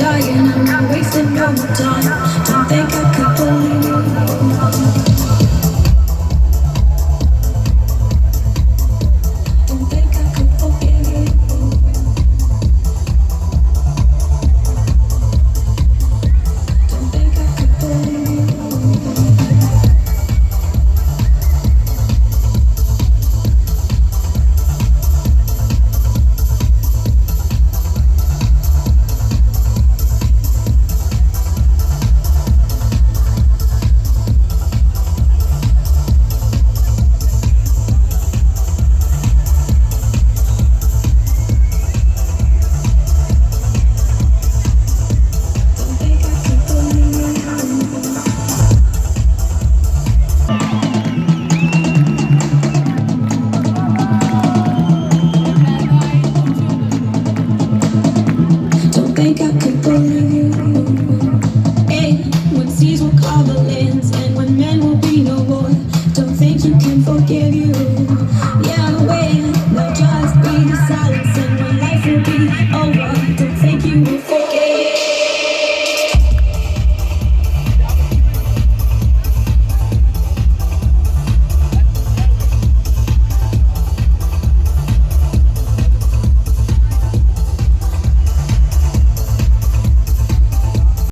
dying, I'm not wasting no more time. Don't think I could believe you. Don't think I could forgive you. Don't think I could believe you. Think I could believe you. Hey, when seas will cover lands and when men will be no more. Don't think you can forgive you. Yeah, wait.